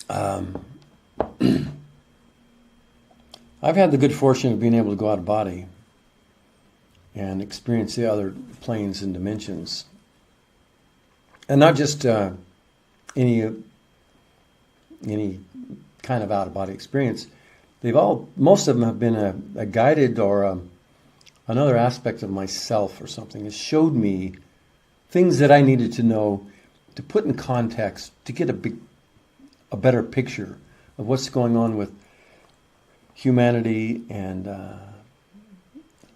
Um, I've had the good fortune of being able to go out of body and experience the other planes and dimensions, and not just any kind of out of body experience. Most of them have been a guided or another aspect of myself or something. It showed me things that I needed to know to put in context to get a better picture of what's going on with humanity and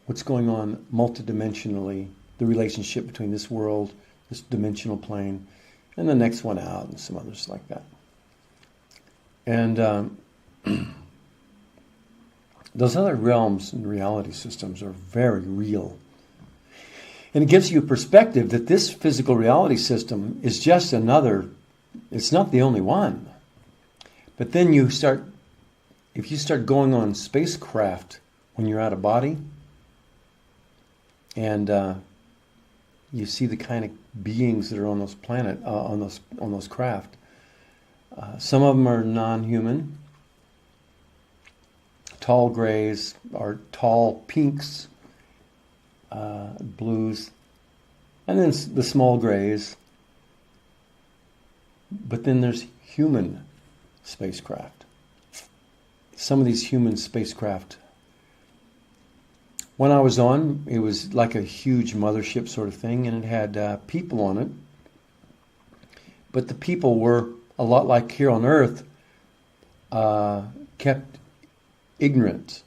what's going on multidimensionally, the relationship between this world, this dimensional plane, and the next one out, and some others like that. And those other realms and reality systems are very real. And it gives you a perspective that this physical reality system is just another, it's not the only one. But then if you start going on spacecraft when you're out of body, and you see the kind of beings that are on those on those craft. Some of them are non-human, tall grays or tall pinks, blues, and then the small grays. But then there's human spacecraft. Some of these human spacecraft, when I was on, it was like a huge mothership sort of thing, and it had people on it. But the people were a lot like here on Earth, kept ignorant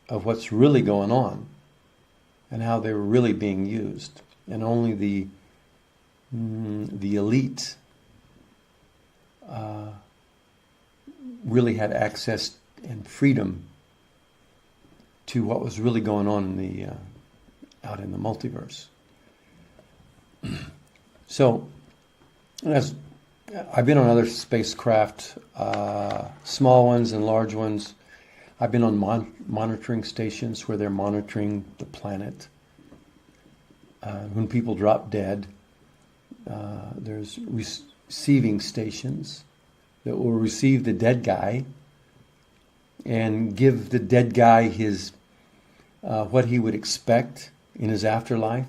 of what's really going on and how they were really being used. And only the elite really had access and freedom to what was really going on in the out in the multiverse. So, as I've been on other spacecraft, small ones and large ones. I've been on monitoring stations where they're monitoring the planet. When people drop dead, there's receiving stations that will receive the dead guy and give the dead guy his what he would expect in his afterlife.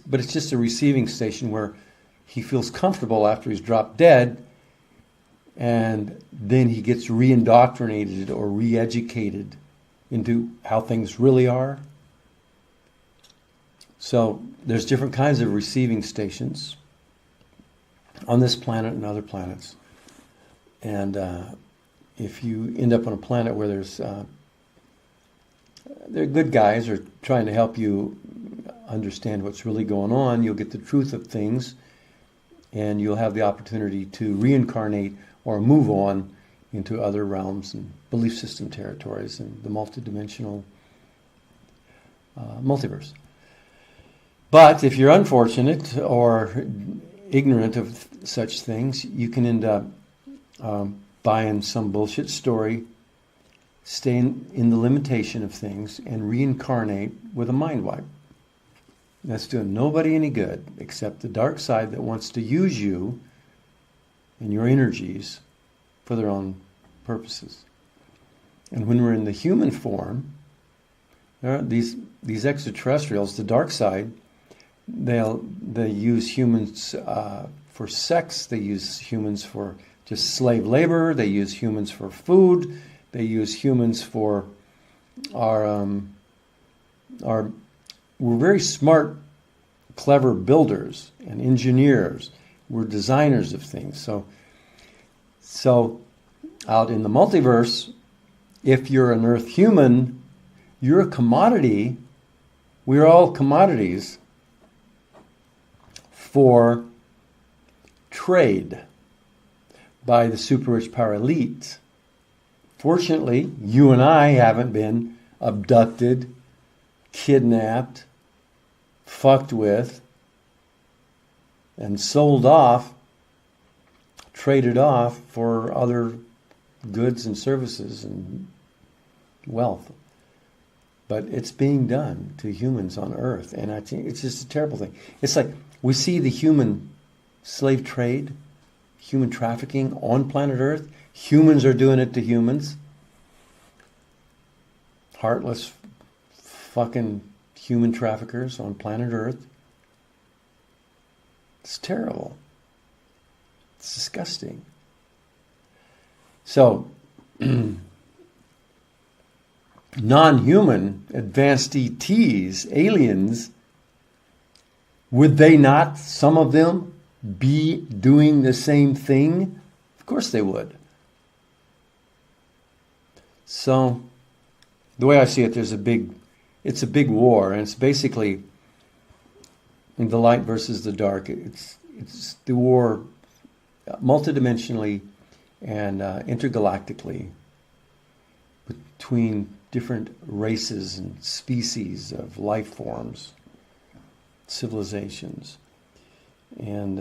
But it's just a receiving station where he feels comfortable after he's dropped dead, and then he gets re-indoctrinated or re-educated into how things really are. So there's different kinds of receiving stations on this planet and other planets. And if you end up on a planet where they're good guys are trying to help you understand what's really going on, you'll get the truth of things, and you'll have the opportunity to reincarnate or move on into other realms and belief system territories and the multidimensional multiverse. But if you're unfortunate or ignorant of such things, you can end up buying some bullshit story, staying in the limitation of things, and reincarnate with a mind wipe. That's doing nobody any good except the dark side that wants to use you and your energies for their own purposes. And when we're in the human form, these extraterrestrials, the dark side, they use humans for sex. They use humans for just slave labor. They use humans for food. They use humans for we're very smart, clever builders and engineers. We're designers of things. So out in the multiverse, if you're an Earth human, you're a commodity. We're all commodities for trade by the super rich power elite. Fortunately, you and I haven't been abducted, kidnapped, fucked with, and sold off, traded off for other goods and services and wealth. But it's being done to humans on Earth, and I think it's just a terrible thing. It's like we see the human slave trade, human trafficking on planet Earth. Humans are doing it to humans. Heartless fucking human traffickers on planet Earth. It's terrible. It's disgusting. So, non-human advanced ETs, aliens, would they not, some of them, be doing the same thing? Of course they would. So, the way I see it, it's a big war, and it's basically in the light versus the dark. It's the war multidimensionally and intergalactically between different races and species of life forms, civilizations. And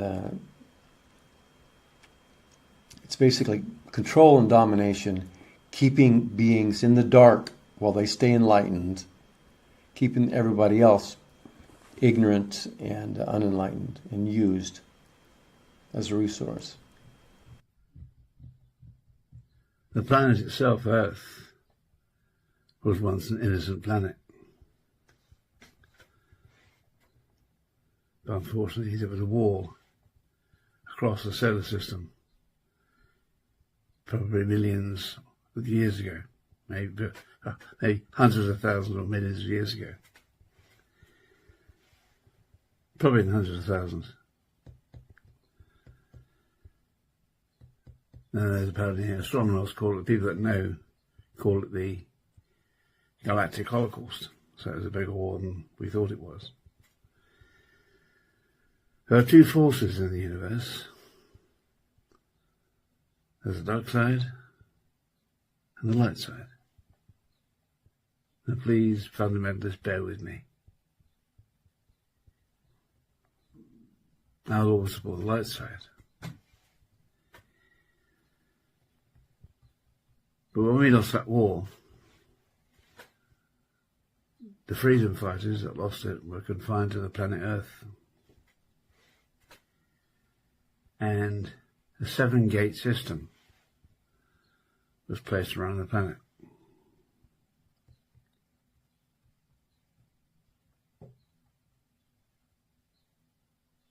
it's basically control and domination, keeping beings in the dark while they stay enlightened, keeping everybody else ignorant and unenlightened and used as a resource. The planet itself, Earth, was once an innocent planet. But unfortunately, there was a war across the solar system, probably millions of years ago, maybe hundreds of thousands or millions of years ago. Probably in hundreds of thousands. And there's apparently astronomers call it, people that know, call it the Galactic Holocaust. So it was a bigger war than we thought it was. There are two forces in the universe. There's the dark side and the light side. Now please, fundamentalists, bear with me. I'll always support the light side. But when we lost that war, the freedom fighters that lost it were confined to the planet Earth. And a 7-gate system was placed around the planet.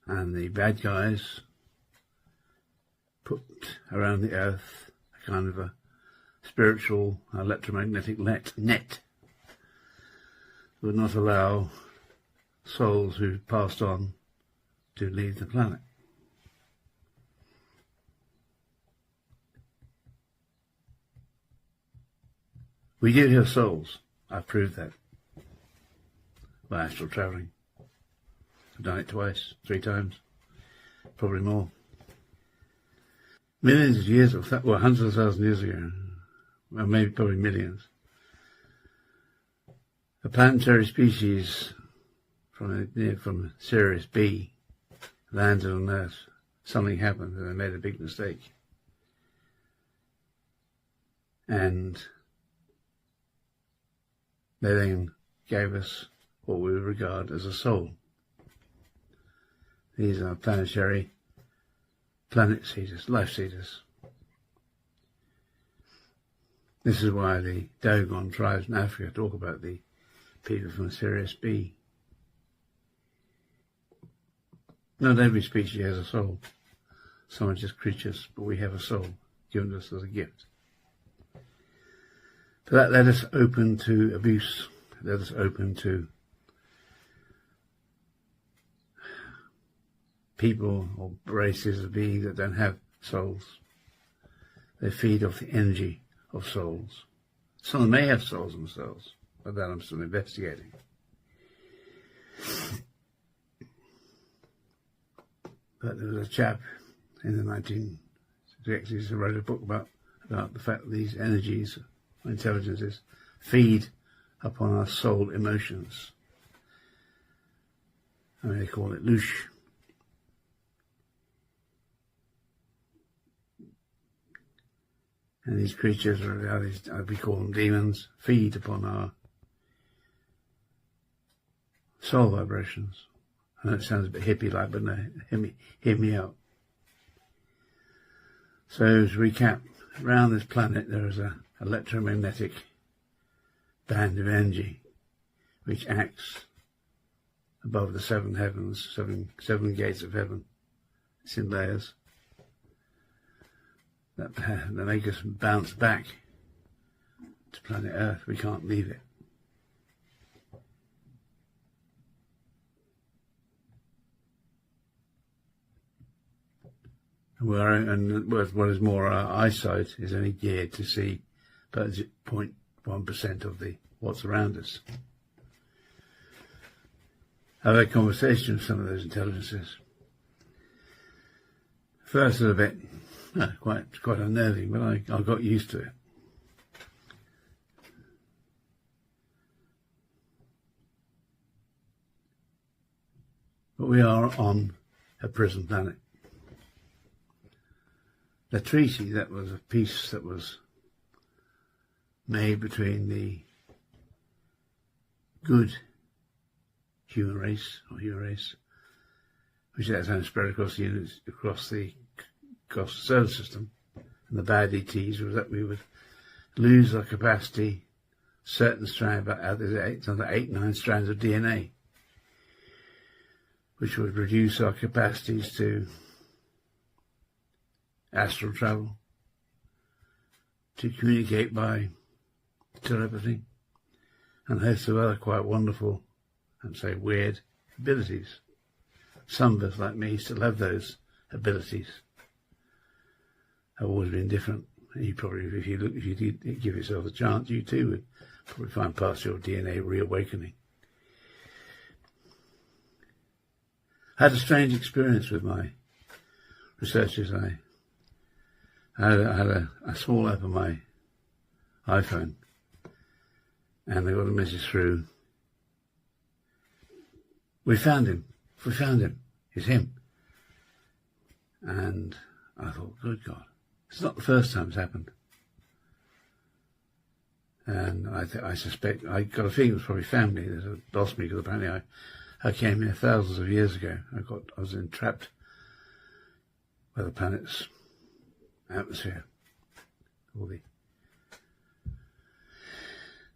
And the bad guys put around the Earth a kind of a spiritual electro-magnetic net that would not allow souls who passed on to leave the planet. We do have souls. I've proved that by astral travelling. I've done it twice, 3 times, probably more. Millions of years, well, hundreds of thousands of years ago, well, maybe probably millions, a planetary species from Sirius B landed on Earth. Something happened and they made a big mistake. And they then gave us what we regard as a soul. These are planetary planet seeders, life seeders. This is why the Dogon tribes in Africa talk about the people from Sirius B. Not every species has a soul. Some are just creatures, but we have a soul given us as a gift. But that led us open to abuse, led us open to people or races of beings that don't have souls. They feed off the energy of souls. Some may have souls themselves, but that I'm still investigating. But there was a chap in the 1960s who wrote a book about the fact that these energies, intelligences, feed upon our soul emotions. I mean, they call it Loosh. And these creatures, we call them demons, feed upon our soul vibrations. I know it sounds a bit hippie-like, but no, hear me out. So to recap, around this planet there is an electromagnetic band of energy which acts above the seven heavens, seven gates of heaven. It's in layers that make us bounce back to planet Earth. We can't leave it. And what is more, our eyesight is only geared to see about 0.1% of what's around us. I've had conversations with some of those intelligences. First, a bit quite unnerving, but I got used to it. But we are on a prison planet. The treaty, that was a peace that was made between the Goode human race, which at that time spread across the solar system, and the bad ETs, was that we would lose our capacity, certain strands, about another 9 strands of DNA, which would reduce our capacities to astral travel, to communicate by telepathy, and a host of other quite wonderful and say weird abilities. Some of us, like me, still have those abilities. Have always been different. You probably, if you did give yourself a chance, you too would probably find parts of your DNA reawakening. I had a strange experience with my researchers. I had a small app on my iPhone, and they got a message through. We found him. It's him. And I thought, good God, it's not the first time it's happened. And I suspect, I got a feeling it was probably family that had lost me, because apparently I came here thousands of years ago. I was entrapped by the planet's atmosphere.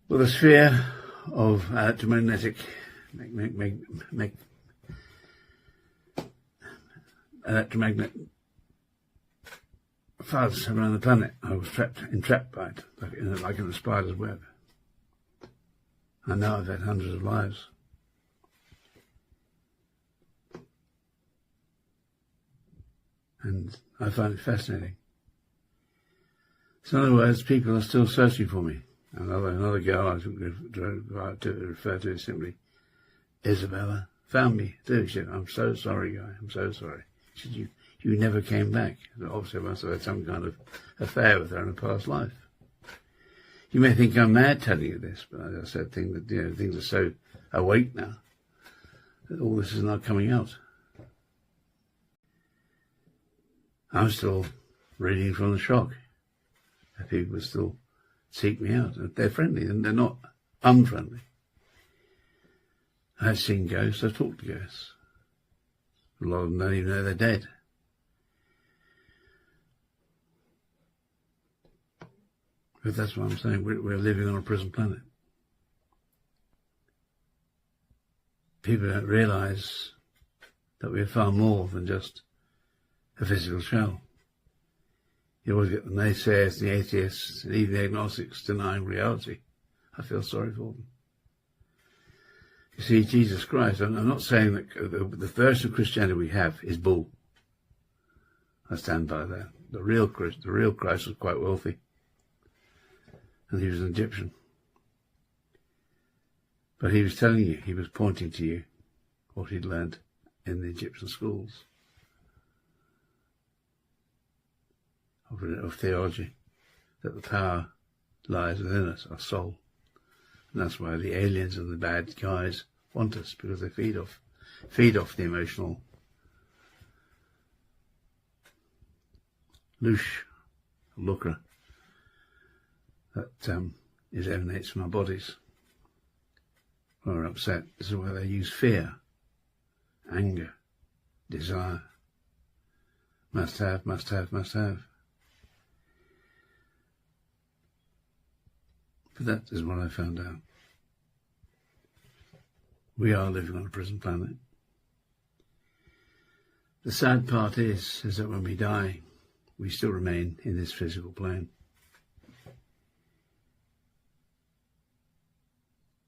The sphere of electromagnetic electromagnet fuzz around the planet. I was entrapped by it, like in a spider's web. I know I've had hundreds of lives. And I find it fascinating. So in other words, people are still searching for me. Another girl I refer to as simply Isabella found me too. She said, "I'm so sorry, Guy. I'm so sorry." She said, "You never came back." Obviously, I must have had some kind of affair with her in a past life. You may think I'm mad telling you this, but as I said, things are so awake now that all this is not coming out. I'm still reading from the shock. People still seek me out. They're friendly, and they're not unfriendly. I've seen ghosts, I've talked to ghosts. A lot of them don't even know they're dead. But that's what I'm saying, we're living on a prison planet. People don't realise that we're far more than just a physical shell. You always get the naysayers, the atheists, and even the agnostics denying reality. I feel sorry for them. You see, Jesus Christ, I'm not saying that the version of Christianity we have is bull. I stand by that. The real Christ was quite wealthy. And he was an Egyptian. But he was telling you, he was pointing to you what he'd learned in the Egyptian schools of theology, that the power lies within us, our soul. And that's why the aliens and the bad guys want us, because they feed off the emotional loosh, lucre, that emanates from our bodies. When we're upset, this is where they use fear, anger, desire. Must have, must have, must have. But that is what I found out. We are living on a prison planet. The sad part is that when we die, we still remain in this physical plane.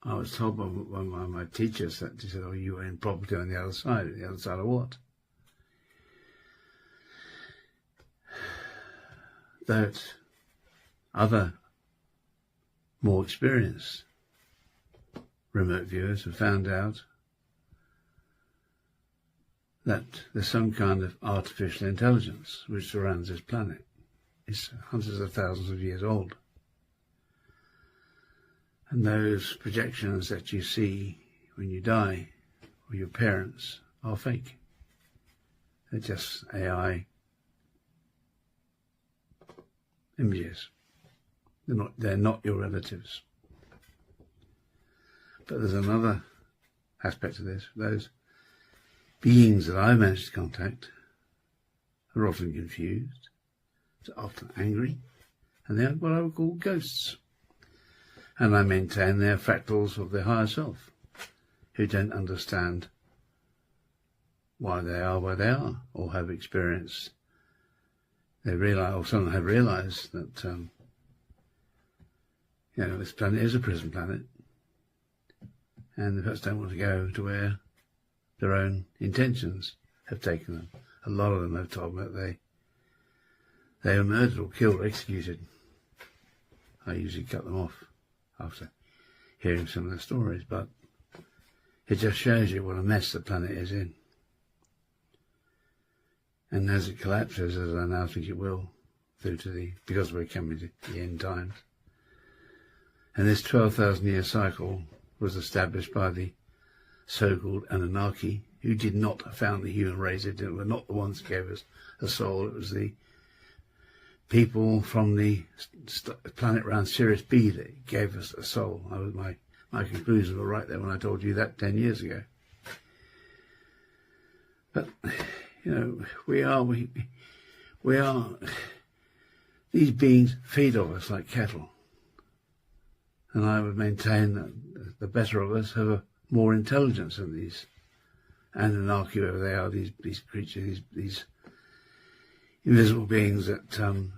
I was told by one of my teachers that he said, "Oh, you were in property on the other side." The other side of what? That other more experienced remote viewers have found out that there's some kind of artificial intelligence which surrounds this planet. It's hundreds of thousands of years old. And those projections that you see when you die, or your parents, are fake. They're just AI images. They're not your relatives. But there's another aspect of this. Those beings that I managed to contact are often confused, they're often angry, and they are what I would call ghosts. And I maintain they are fractals of their higher self, who don't understand why they are where they are, or have experienced. They realise, or some have realised that, this planet is a prison planet, and the folks don't want to go to where their own intentions have taken them. A lot of them have told me that they were murdered or killed or executed. I usually cut them off after hearing some of the stories, but it just shows you what a mess the planet is in. And as it collapses, as I now think it will, because we're coming to the end times, and this 12,000 year cycle was established by the so-called Anunnaki, who did not found the human race. They were not the ones that gave us a soul. It was the people from the planet around Sirius B that gave us a soul. My conclusions were right there when I told you that 10 years ago. But we are these beings feed off us like cattle, and I would maintain that the better of us have more intelligence than these Anunnaki, whoever they are, these creatures, these invisible beings that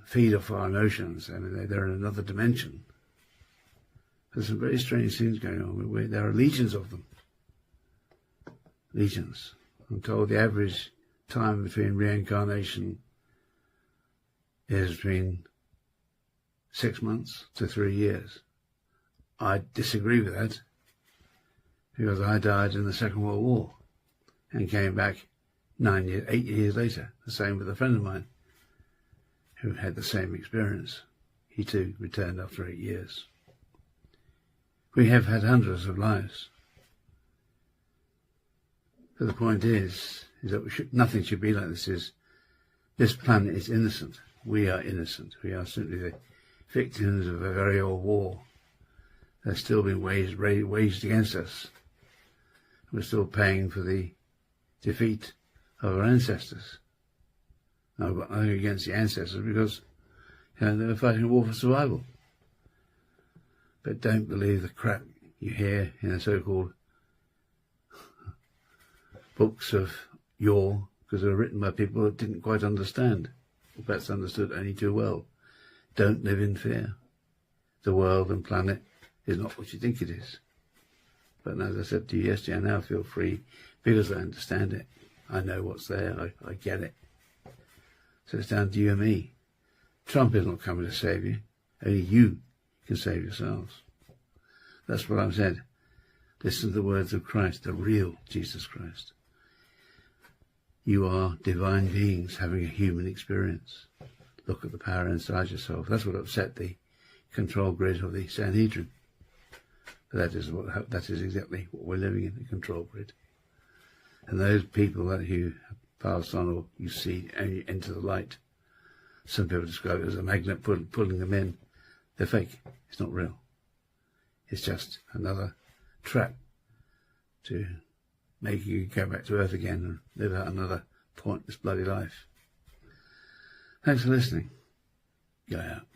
feed off our emotions. I mean, they're in another dimension. There's some very strange things going on. There are legions of them. Legions. I'm told the average time between reincarnation is between 6 months to 3 years. I disagree with that, because I died in the Second World War and came back 8 years later. The same with a friend of mine who had the same experience. He too returned after 8 years. We have had hundreds of lives. But the point is that nothing should be like this. This planet is innocent. We are innocent. We are simply the victims of a very old war that's still being waged against us. We're still paying for the defeat of our ancestors. I've got nothing against the ancestors, because they were fighting a war for survival. But don't believe the crap you hear in the so-called books of yore, because they were written by people that didn't quite understand, or perhaps understood only too well. Don't live in fear. The world and planet is not what you think it is. But as I said to you yesterday, I now feel free because I understand it. I know what's there. I get it. So it's down to you and me. Trump is not coming to save you. Only you can save yourselves. That's what I've said. Listen to the words of Christ, the real Jesus Christ. You are divine beings having a human experience. Look at the power inside yourself. That's what upset the control grid of the Sanhedrin. But that is exactly what we're living in, the control grid. And those people that you pass on, or you see enter the light, some people describe it as a magnet pulling them in. They're fake. It's not real. It's just another trap to make you go back to Earth again and live out another pointless bloody life. Thanks for listening. Go out.